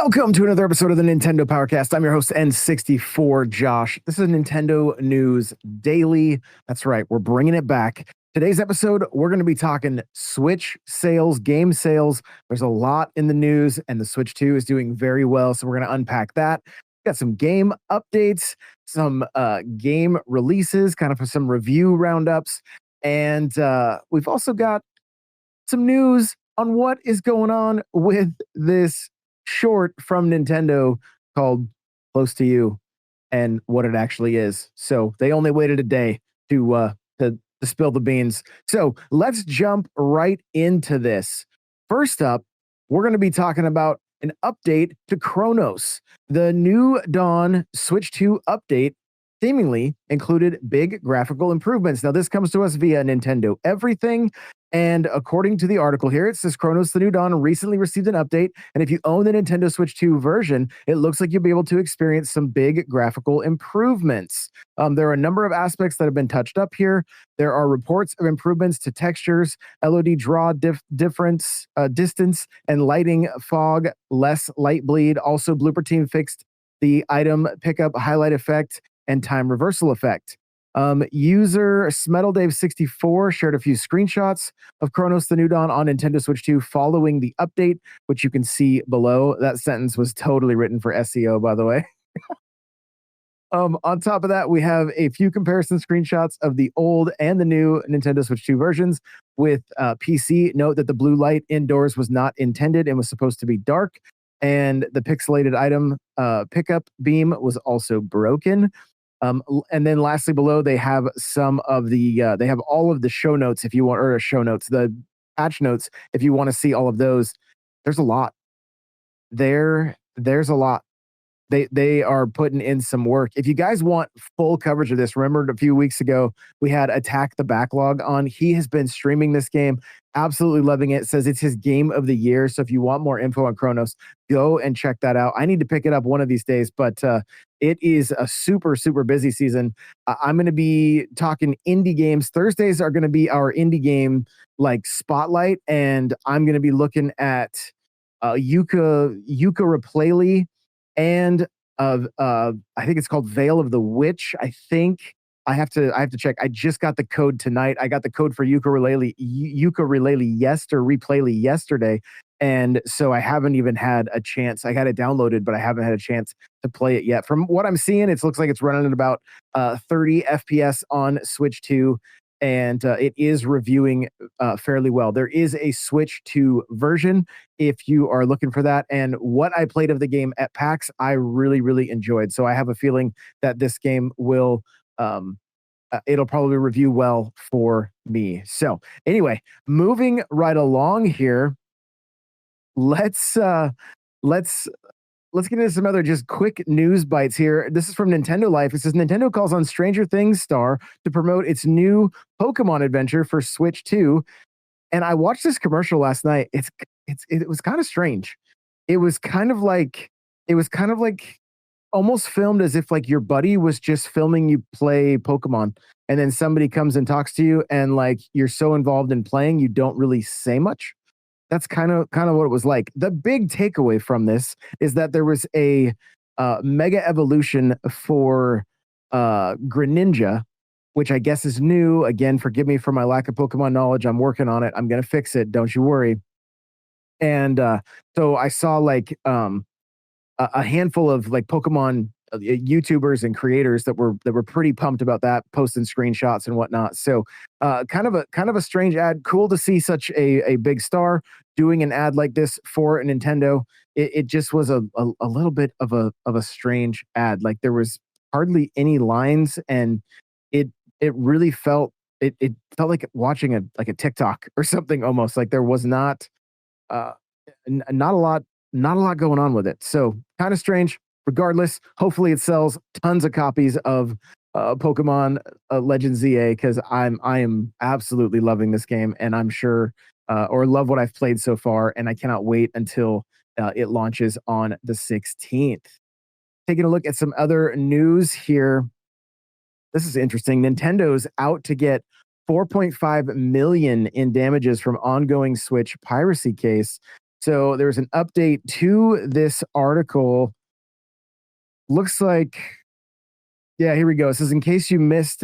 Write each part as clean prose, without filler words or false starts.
Welcome to another episode of the Nintendo Powercast. I'm your host, N64 Josh. This is Nintendo News Daily. That's right, we're bringing it back. Today's episode, we're going to be talking Switch sales, game sales. There's a lot in the news, and the Switch 2 is doing very well, so we're going to unpack that. Got some game updates, some game releases, kind of some review roundups, and we've also got some news on what is going on with this short from Nintendo called Close to You and what it actually is. So they only waited a day to spill the beans. So let's jump right into this. First up, we're going to be talking about an update to Chronos. The new Dawn Switch 2 update seemingly included big graphical improvements. Now, this comes to us via Nintendo Everything. And according to the article here, it says Chronos the New Dawn recently received an update. And if you own the Nintendo Switch 2 version, it looks like you'll be able to experience some big graphical improvements. There are a number of aspects that have been touched up here. There are reports of improvements to textures, LOD draw difference, distance, and lighting, fog, less light bleed. Also, Blooper Team fixed the item pickup highlight effect and time reversal effect. User SmetalDave64 shared a few screenshots of Chronos the New Dawn on Nintendo Switch 2 following the update, which you can see below. That sentence was totally written for SEO, by the way. On top of that, we have a few comparison screenshots of the old and the new Nintendo Switch 2 versions with PC. Note that the blue light indoors was not intended and was supposed to be dark, and the pixelated item pickup beam was also broken. And then lastly below, they have some of the, they have all of the show notes if you want, or show notes, the patch notes, if you want to see all of those. There's a lot. There's a lot. They are putting in some work. If you guys want full coverage of this, remember a few weeks ago, we had Attack the Backlog on. He has been streaming this game, absolutely loving it, says it's his game of the year. So if you want more info on Chronos, go and check that out. I need to pick it up one of these days, but it is a super, super busy season. I'm going to be talking indie games. Thursdays are going to be our indie game like spotlight, and I'm going to be looking at Yooka-Laylee, and I think it's called Veil of the Witch. I think I have to check. I just got the code tonight. I got the code for Yooka-Laylee yesterday. And so I haven't even had a chance. I got it downloaded, but I haven't had a chance to play it yet. From what I'm seeing, it looks like it's running at about 30 FPS on Switch 2. And it is reviewing fairly well. There is a Switch 2 version if you are looking for that. And what I played of the game at PAX, I really, really enjoyed. So I have a feeling that this game will, it'll probably review well for me. So anyway, moving right along here, let's get into some other just quick news bites here. This is from Nintendo Life. It says Nintendo calls on Stranger Things star to promote its new Pokemon adventure for Switch 2. And I watched this commercial last night. It was kind of strange. It was kind of like almost filmed as if like your buddy was just filming you play Pokemon, and then somebody comes and talks to you, and like you're so involved in playing, you don't really say much. That's kind of what it was like. The big takeaway from this is that there was a mega evolution for Greninja, which I guess is new. Again, forgive me for my lack of Pokemon knowledge. I'm working on it. I'm going to fix it. Don't you worry. And so I saw like a handful of like Pokemon YouTubers and creators that were pretty pumped about that, posting screenshots and whatnot. So kind of a strange ad. Cool to see such a big star doing an ad like this for a Nintendo. It just was a little bit of a strange ad. Like there was hardly any lines, and it really felt it felt like watching a TikTok or something almost. Like there was not not a lot going on with it. So kind of strange. Regardless, hopefully it sells tons of copies of Pokemon Legends ZA, because I am absolutely loving this game, and I'm sure or love what I've played so far, and I cannot wait until it launches on the 16th. Taking a look at some other news here. This is interesting. Nintendo's out to get $4.5 million in damages from ongoing Switch piracy case. So there's an update to this article. Looks like, yeah, here we go. It says, in case you missed,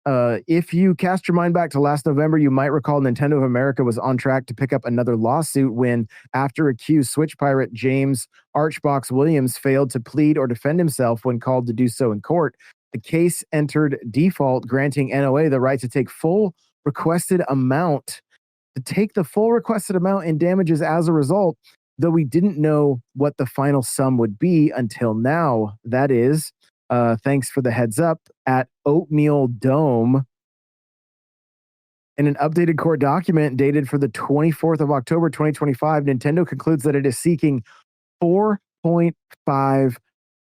if you cast your mind back to last November, you might recall Nintendo of America was on track to pick up another lawsuit when, after accused Switch pirate James Archbox Williams failed to plead or defend himself when called to do so in court. The case entered default, granting NOA the right to take the full requested amount in damages as a result, though we didn't know what the final sum would be until now. That is, thanks for the heads up, at Oatmeal Dome. In an updated court document dated for the 24th of October, 2025, Nintendo concludes that it is seeking $4.5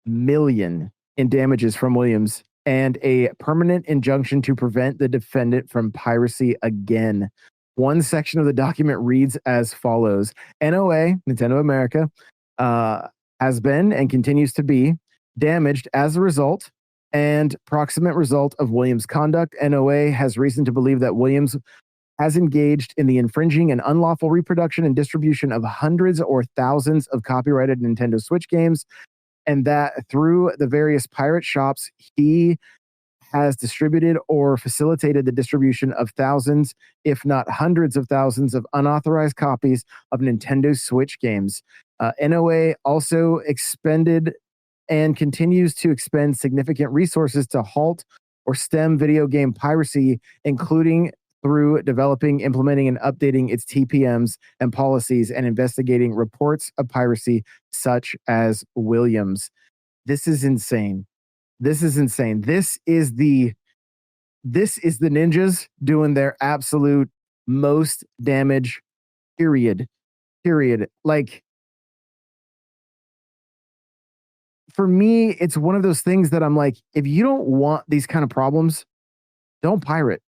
million in damages from Williams and a permanent injunction to prevent the defendant from piracy again. One section of the document reads as follows: NOA, Nintendo America, has been and continues to be damaged as a result and proximate result of Williams' conduct. NOA has reason to believe that Williams has engaged in the infringing and unlawful reproduction and distribution of hundreds or thousands of copyrighted Nintendo Switch games, and that through the various pirate shops, he has distributed or facilitated the distribution of thousands, if not hundreds of thousands, of unauthorized copies of Nintendo Switch games. NOA also expended and continues to expend significant resources to halt or stem video game piracy, including through developing, implementing, and updating its TPMs and policies and investigating reports of piracy such as Williams. This is insane. This is insane. This is the ninjas doing their absolute most damage, period. Like, for me, it's one of those things that I'm like, if you don't want these kind of problems, don't pirate.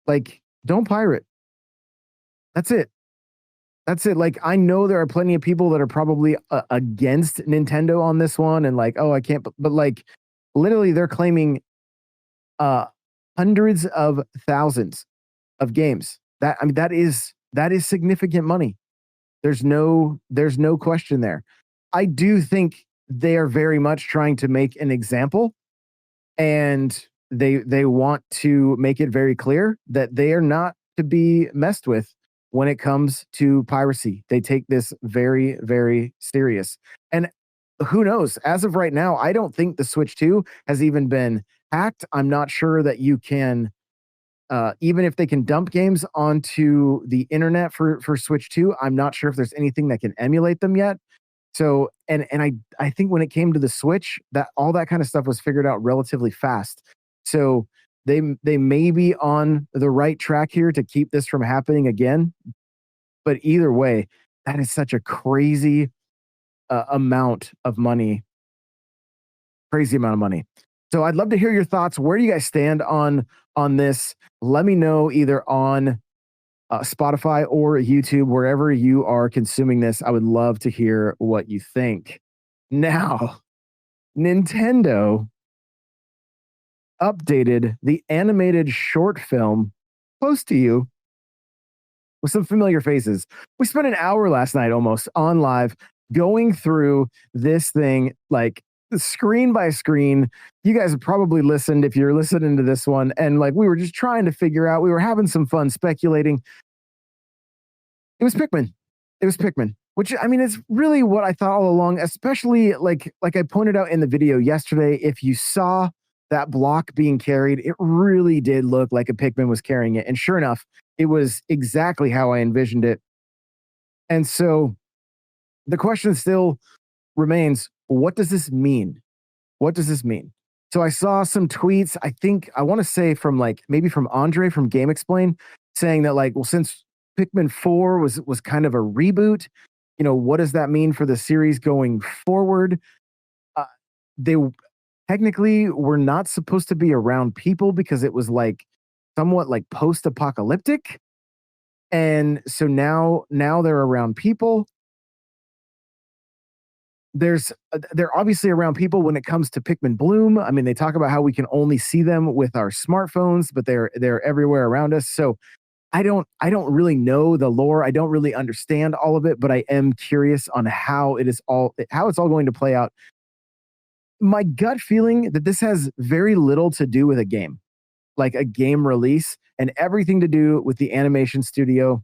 Like, don't pirate. That's it. Like, I know there are plenty of people that are probably against Nintendo on this one and like, oh, I can't, but like, literally, they're claiming hundreds of thousands of games. That is significant money. There's no question there. I do think they are very much trying to make an example, and they want to make it very clear that they are not to be messed with when it comes to piracy. They take this very, very serious. And who knows? As of right now, I don't think the Switch 2 has even been hacked. I'm not sure that you can, even if they can dump games onto the internet for Switch 2, I'm not sure if there's anything that can emulate them yet. So, and I think when it came to the Switch, that all that kind of stuff was figured out relatively fast. So they may be on the right track here to keep this from happening again. But either way, that is such a crazy amount of money. Crazy amount of money. So I'd love to hear your thoughts. Where do you guys stand on this? Let me know either on Spotify or YouTube, wherever you are consuming this. I would love to hear what you think. Now, Nintendo updated the animated short film Close to You with some familiar faces. We spent an hour last night almost on live going through this thing, like screen by screen. You guys have probably listened if you're listening to this one, and like we were just trying to figure out, we were having some fun speculating. It was Pikmin, which, I mean, it's really what I thought all along, especially like I pointed out in the video yesterday. If you saw that block being carried, it really did look like a Pikmin was carrying it. And sure enough, it was exactly how I envisioned it. And so the question still remains, what does this mean? What does this mean? So I saw some tweets, I want to say from like, maybe from Andre from Game Explain, saying that like, well, since Pikmin 4 was kind of a reboot, you know, what does that mean for the series going forward? They technically were not supposed to be around people because it was like somewhat like post-apocalyptic. And so now they're around people. They're obviously around people when it comes to Pikmin Bloom. I mean, they talk about how we can only see them with our smartphones, but they're everywhere around us. So I don't really know the lore. I don't really understand all of it, but I am curious on how it's all going to play out. My gut feeling that this has very little to do with a game, like a game release, and everything to do with the animation studio,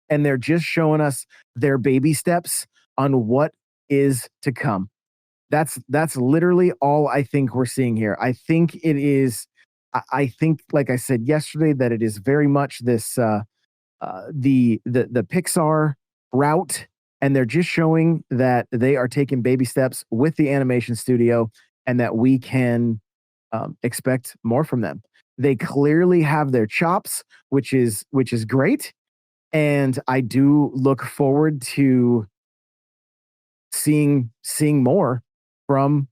and they're just showing us their baby steps on what is to come. That's literally all I think we're seeing here. I think it is. I think, like I said yesterday, that it is very much this the Pixar route, and they're just showing that they are taking baby steps with the animation studio, and that we can expect more from them. They clearly have their chops, which is great, and I do look forward to seeing more from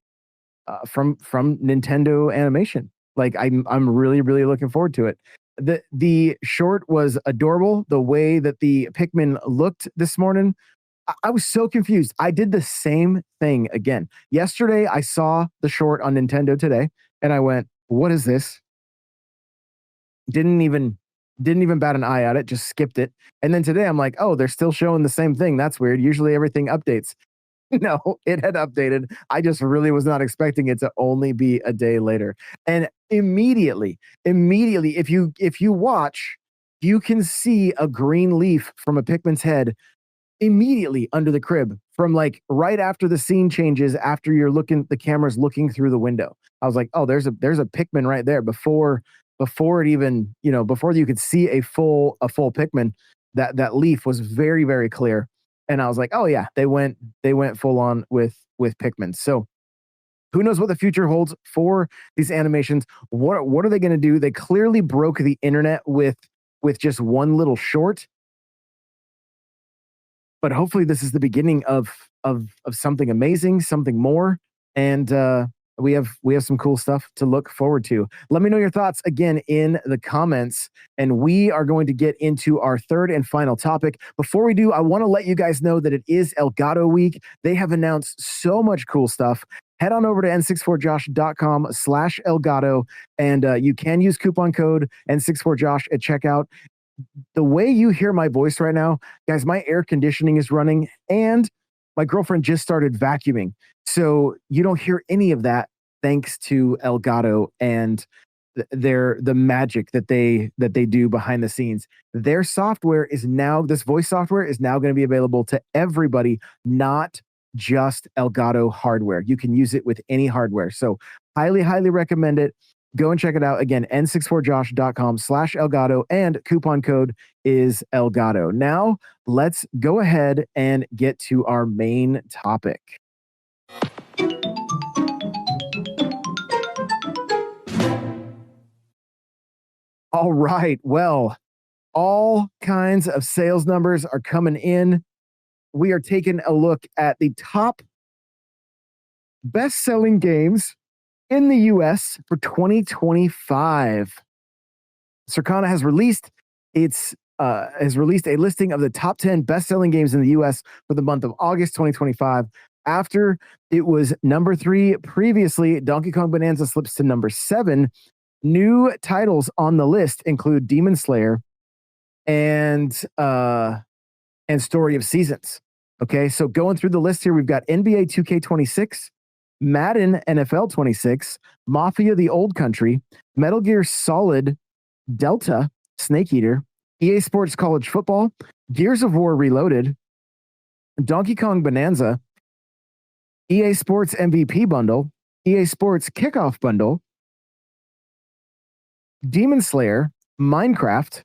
from Nintendo Animation. Like I'm really looking forward to it. The short was adorable. The way that the Pikmin looked this morning, I was so confused. I did the same thing again. Yesterday, I saw the short on Nintendo Today, and I went, "What is this?" Didn't even didn't even bat an eye at it. Just skipped it. And then today, I'm like, "Oh, they're still showing the same thing. That's weird. Usually, everything updates." No, it had updated. I just really was not expecting it to only be a day later. And immediately, if you watch, you can see a green leaf from a Pikmin's head immediately under the crib, from like right after the scene changes, after the camera's looking through the window. I was like, oh, there's a Pikmin right there before it even, before you could see a full Pikmin. That leaf was very clear, and I was like, oh yeah, they went full on with Pikmin. So who knows what the future holds for these animations? What are they going to do? They clearly broke the internet with just one little short, but hopefully this is the beginning of something amazing, something more, and we have some cool stuff to look forward to. Let me know your thoughts again in the comments, and we are going to get into our third and final topic. Before we do, I want to let you guys know that it is Elgato week. They have announced so much cool stuff. Head on over to n64josh.com/Elgato, and you can use coupon code N64Josh at checkout. The way you hear my voice right now, guys, my air conditioning is running, and my girlfriend just started vacuuming. So you don't hear any of that thanks to Elgato and the magic that they do behind the scenes. Their software is now this voice software is now going to be available to everybody, not just Elgato hardware. You can use it with any hardware. So highly recommend it. Go and check it out. Again, n64josh.com/Elgato, and coupon code is Elgato. Now, let's go ahead and get to our main topic. All right. Well, all kinds of sales numbers are coming in. We are taking a look at the top best-selling games in the US for 2025. Circana has released a listing of the top 10 best-selling games in the US for the month of August 2025. After it was number 3 previously, Donkey Kong Bonanza slips to number 7. New titles on the list include Demon Slayer and Story of Seasons. Okay, so going through the list here, we've got NBA 2K26, Madden NFL 26, Mafia: The Old Country, Metal Gear Solid Delta, Snake Eater, EA Sports College Football, Gears of War Reloaded, Donkey Kong Bonanza, EA Sports MVP Bundle, EA Sports Kickoff Bundle, Demon Slayer, Minecraft,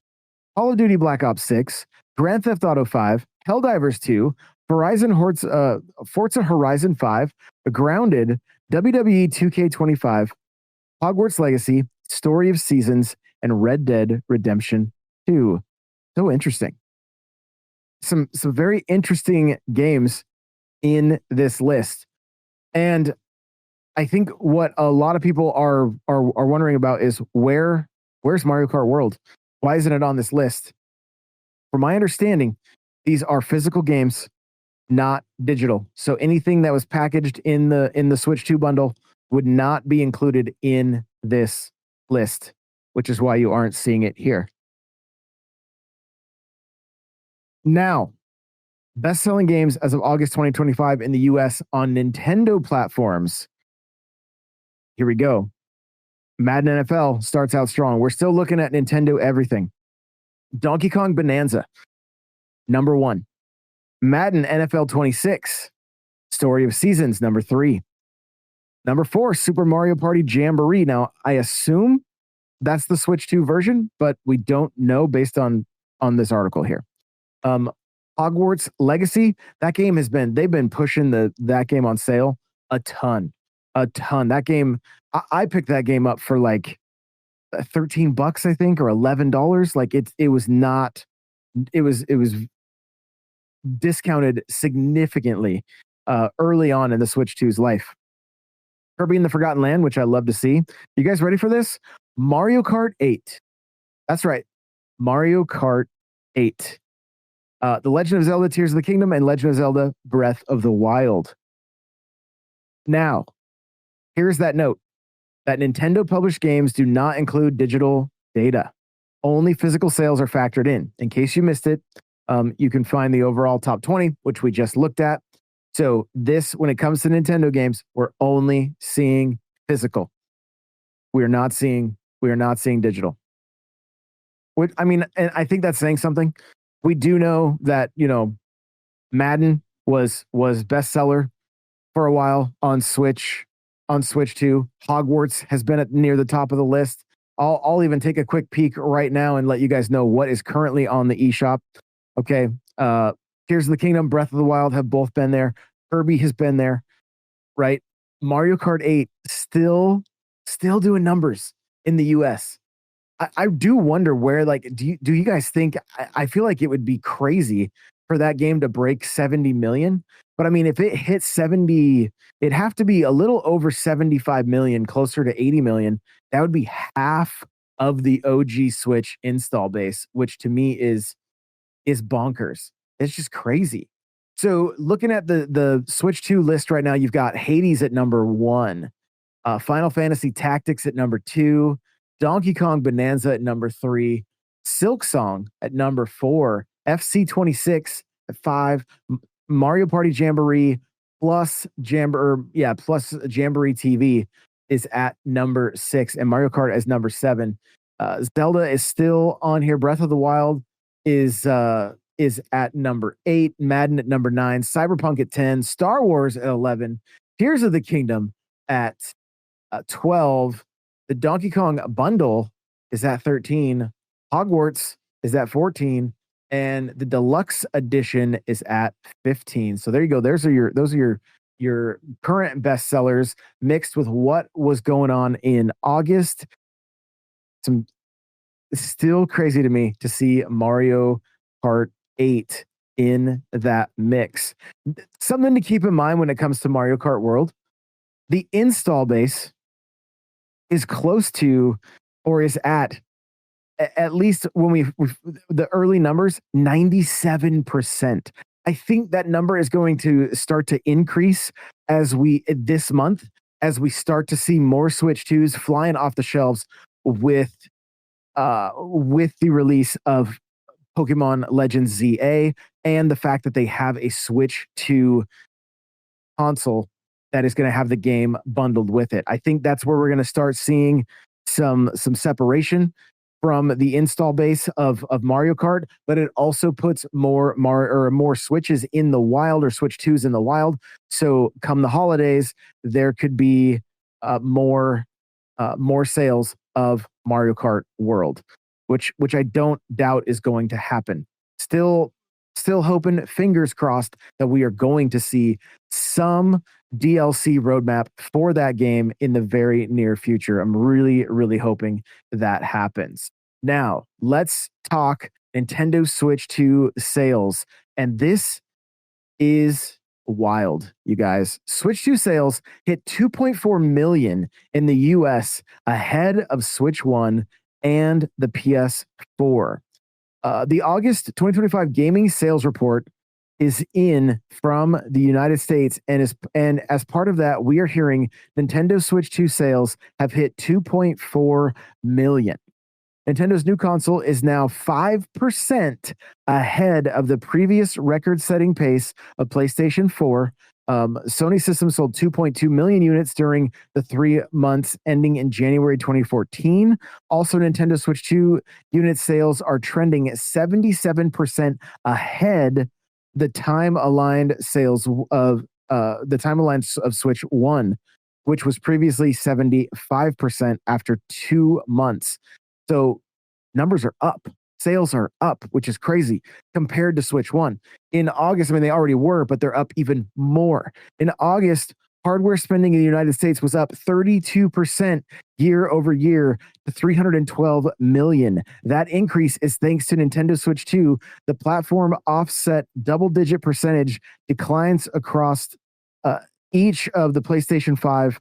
Call of Duty Black Ops 6, Grand Theft Auto 5, Helldivers 2, Forza Horizon 5, Grounded, WWE 2K25, Hogwarts Legacy, Story of Seasons, and Red Dead Redemption 2. So interesting. Some very interesting games in this list. And I think what a lot of people are wondering about is where's Mario Kart World? Why isn't it on this list? From my understanding, these are physical games, not digital. So anything that was packaged in the Switch 2 bundle would not be included in this list, which is why you aren't seeing it here. Now, best-selling games as of August 2025 in the US on Nintendo platforms. Here we go. Madden NFL starts out strong. We're still looking at Nintendo everything. Donkey Kong Bonanza, number 1. Madden NFL 26, Story of Seasons, number 3. Number 4, Super Mario Party Jamboree. Now, I assume that's the Switch 2 version, but we don't know based on this article here. Hogwarts Legacy, that game they've been pushing that game on sale a ton. That game, I picked that game up for like $13, I think, or $11. Like it was discounted significantly early on in the Switch 2's life. Kirby and the Forgotten Land, which I love to see. You guys ready for this? Mario Kart 8. That's right. Mario Kart 8. The Legend of Zelda Tears of the Kingdom and Legend of Zelda Breath of the Wild. Now, here's that note that Nintendo published games do not include digital data. Only physical sales are factored in. In case you missed it, you can find the overall top 20, which we just looked at. So when it comes to Nintendo games, we're only seeing physical. We are not seeing digital. And I think that's saying something. We do know that, Madden was bestseller for a while on Switch 2. Hogwarts has been near the top of the list. I'll even take a quick peek right now and let you guys know what is currently on the eShop. Okay. Tears of the Kingdom, Breath of the Wild have both been there. Kirby has been there, right? Mario Kart 8 still doing numbers in the US. I do wonder where, do you guys think, I feel like it would be crazy for that game to break 70 million. But I mean, if it hits 70, it'd have to be a little over 75 million, closer to 80 million. That would be half of the OG Switch install base, which to me is bonkers. It's just crazy. So looking at the Switch 2 list right now, you've got Hades at number 1, Final Fantasy Tactics at number 2, Donkey Kong Bonanza at number 3, Silk Song at number 4, FC26 at 5, Mario Party Jamboree plus Jamboree TV is at number 6, and Mario Kart is number 7. Zelda is still on here. Breath of the Wild is at number 8, Madden at number 9, Cyberpunk at 10, Star Wars at 11, Tears of the Kingdom at 12. The Donkey Kong bundle is at 13. Hogwarts is at 14, and the deluxe edition is at 15. So there you go. Those are your current bestsellers mixed with what was going on in August. It's still crazy to me to see Mario Kart 8 in that mix. Something to keep in mind when it comes to Mario Kart World: the install base is close to, or is at least when the early numbers, 97%. I think that number is going to start to increase this month, as we start to see more Switch 2s flying off the shelves with the release of Pokemon Legends ZA, and the fact that they have a Switch 2 console that is going to have the game bundled with it. I think that's where we're going to start seeing some separation from the install base of Mario Kart, but it also puts more Switches in the wild, or Switch 2s in the wild. So come the holidays, there could be more sales of Mario Kart World, which I don't doubt is going to happen. Still hoping, fingers crossed, that we are going to see some DLC roadmap for that game in the very near future. I'm really, really hoping that happens. Now, let's talk Nintendo Switch 2 sales. And this is wild, you guys. Switch 2 sales hit 2.4 million in the US, ahead of Switch 1 and the PS4. The August 2025 gaming sales report is in from the United States, and as part of that, we are hearing Nintendo Switch 2 sales have hit 2.4 million. Nintendo's new console is now 5% ahead of the previous record setting pace of PlayStation 4. Sony systems sold 2.2 million units during the 3 months ending in January 2014. Also, Nintendo Switch 2 unit sales are trending 77% ahead the time aligned sales of the time aligned of Switch 1, which was previously 75% after 2 months. So numbers are up. Sales are up, which is crazy compared to Switch 1. In August, I mean, they already were, but they're up even more. In August, hardware spending in the United States was up 32% year over year to 312 million. That increase is thanks to Nintendo Switch 2. The platform offset double-digit percentage declines across each of the PlayStation 5,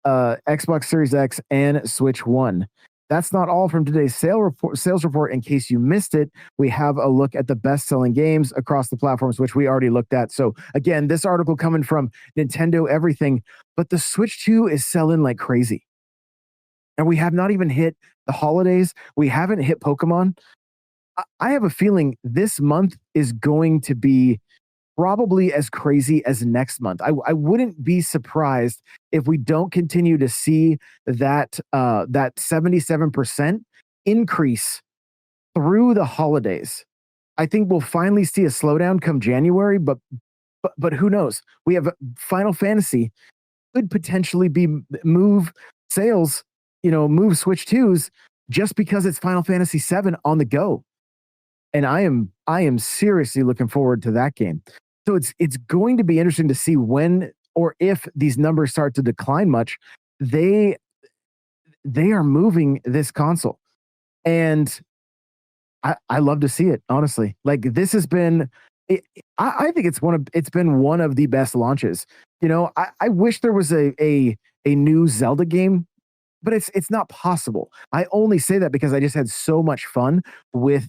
Xbox Series X, and Switch 1. That's not all from today's sales report. In case you missed it, we have a look at the best-selling games across the platforms, which we already looked at. So again, this article coming from Nintendo Everything, but the Switch 2 is selling like crazy. And we have not even hit the holidays. We haven't hit Pokemon. I have a feeling this month is going to be probably as crazy as next month. I wouldn't be surprised if we don't continue to see that 77% increase through the holidays. I think we'll finally see a slowdown come January, but who knows? We have Final Fantasy could potentially be move sales, move Switch 2s just because it's Final Fantasy 7 on the go. And I am seriously looking forward to that game. So it's going to be interesting to see when or if these numbers start to decline much. They are moving this console, and I love to see it, honestly. Like, this has been, I think it's been one of the best launches. I wish there was a new Zelda game, but it's not possible. I only say that because I just had so much fun with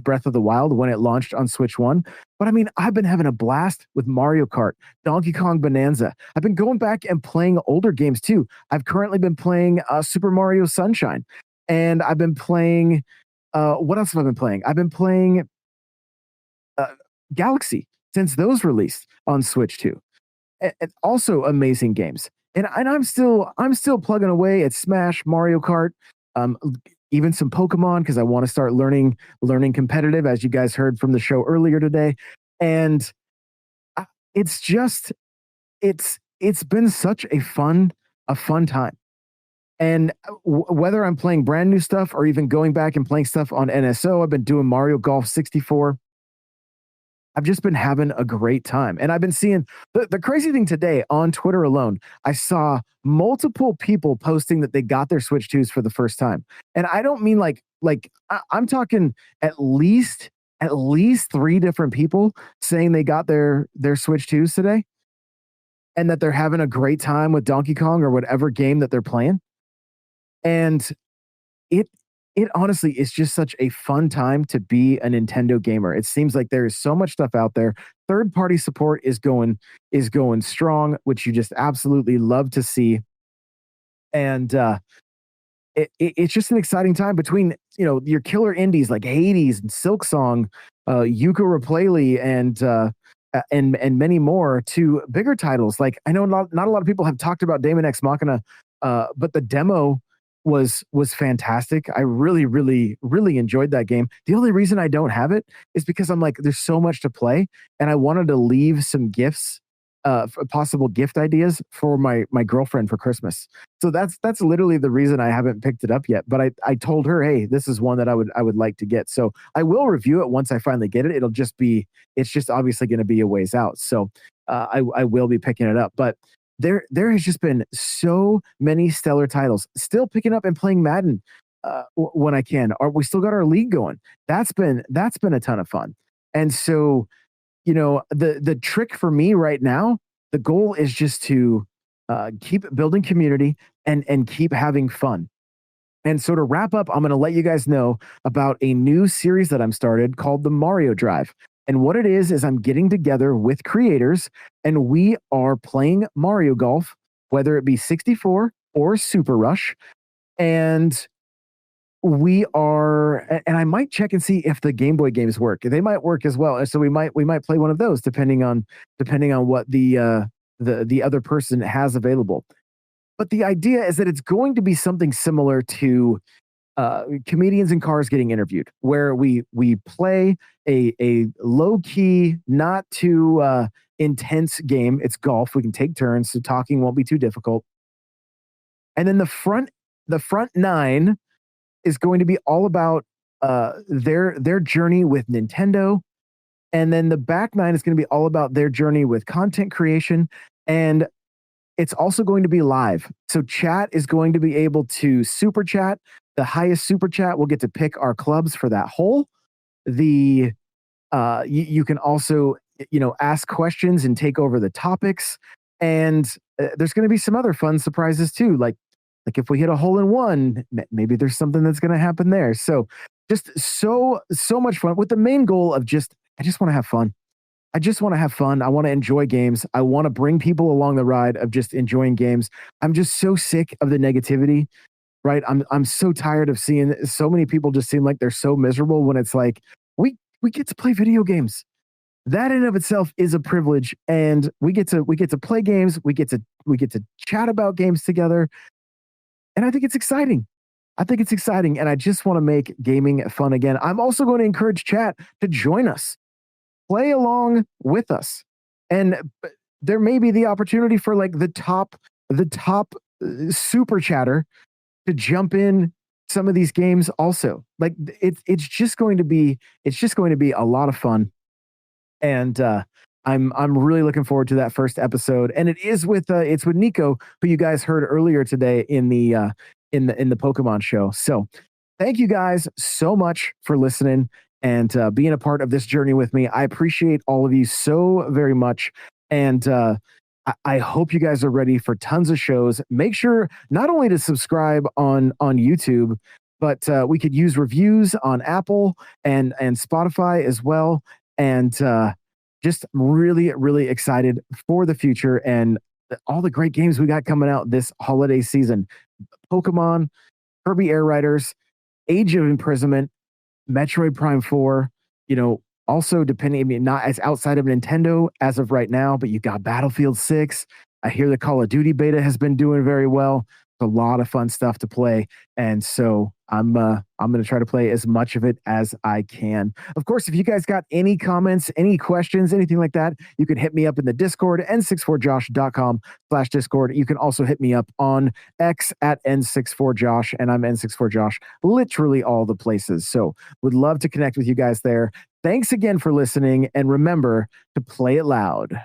Breath of the Wild when it launched on Switch 1. But I mean, I've been having a blast with Mario Kart, Donkey Kong Bonanza. I've been going back and playing older games too. I've currently been playing Super Mario Sunshine, and I've been playing what else have I been playing? I've been playing Galaxy since those released on Switch 2. And also amazing games. And I'm still plugging away at Smash, Mario Kart, even some Pokemon, because I want to start learning competitive, as you guys heard from the show earlier today. And it's been such a fun time. And whether I'm playing brand new stuff or even going back and playing stuff on NSO, I've been doing Mario Golf 64. I've just been having a great time. And I've been seeing the crazy thing today on Twitter alone. I saw multiple people posting that they got their Switch 2s for the first time. And I don't mean like I'm talking at least 3 different people saying they got their Switch 2s today and that they're having a great time with Donkey Kong or whatever game that they're playing. And it honestly is just such a fun time to be a Nintendo gamer. It seems like there is so much stuff out there. Third-party support is going strong, which you just absolutely love to see. And it's just an exciting time between your killer indies like Hades and Silksong, Yooka-Laylee, and many more, to bigger titles. Like, I know not a lot of people have talked about Daemon X Machina, but the demo was fantastic. I really, really, really enjoyed that game. The only reason I don't have it is because I'm like, there's so much to play, and I wanted to leave some gifts, possible gift ideas for my girlfriend for Christmas. So that's literally the reason I haven't picked it up yet. But I told her, hey, this is one that I would like to get. So I will review it once I finally get it. It's just obviously going to be a ways out. So I will be picking it up. But there has just been so many stellar titles. Still picking up and playing Madden when I can. We still got our league going. That's been a ton of fun. And so, the trick for me right now, the goal is just to keep building community and keep having fun. And so to wrap up, I'm going to let you guys know about a new series that I'm started called the Mario Drive. And what it is I'm getting together with creators, and we are playing Mario Golf, whether it be 64 or Super Rush. And we are, and I might check and see if the Game Boy games work. They might work as well. So we might play one of those depending on what the other person has available. But the idea is that it's going to be something similar to comedians in cars getting interviewed, where we play a low key, not too intense game. It's golf. We can take turns, so talking won't be too difficult. And then the front nine is going to be all about their journey with Nintendo, and then the back nine is going to be all about their journey with content creation, and it's also going to be live. So chat is going to be able to super chat. The highest super chat will get to pick our clubs for that hole. The you can also ask questions and take over the topics, and there's going to be some other fun surprises too, like if we hit a hole in one, maybe there's something that's going to happen there. So just so much fun, with the main goal of I just want to have fun. I just want to have fun. I want to enjoy games. I want to bring people along the ride of just enjoying games. I'm just so sick of the negativity, right? I'm so tired of seeing so many people just seem like they're so miserable when it's like we get to play video games. That in of itself is a privilege, and we get to play games. We get to chat about games together, and I think it's exciting. I think it's exciting, and I just want to make gaming fun again. I'm also going to encourage chat to join us, play along with us, and there may be the opportunity for like the top super chatter to jump in some of these games also. Like it's just going to be a lot of fun, and I'm really looking forward to that first episode. And it's with Nico, who you guys heard earlier today in the Pokemon show. So thank you guys so much for listening and being a part of this journey with me. I appreciate all of you so very much. And I hope you guys are ready for tons of shows. Make sure not only to subscribe on YouTube, but we could use reviews on Apple and Spotify as well. And just really, really excited for the future and all the great games we got coming out this holiday season. Pokemon, Kirby Air Riders, Age of Imprisonment, Metroid Prime 4, also depending, I mean, not as outside of Nintendo as of right now, but you got Battlefield 6. I hear the Call of Duty beta has been doing very well. A lot of fun stuff to play. And so I'm going to try to play as much of it as I can. Of course, if you guys got any comments, any questions, anything like that, you can hit me up in the Discord, n64josh.com/Discord. You can also hit me up on X at n64josh, and I'm n64josh, literally all the places. So would love to connect with you guys there. Thanks again for listening, and remember to play it loud.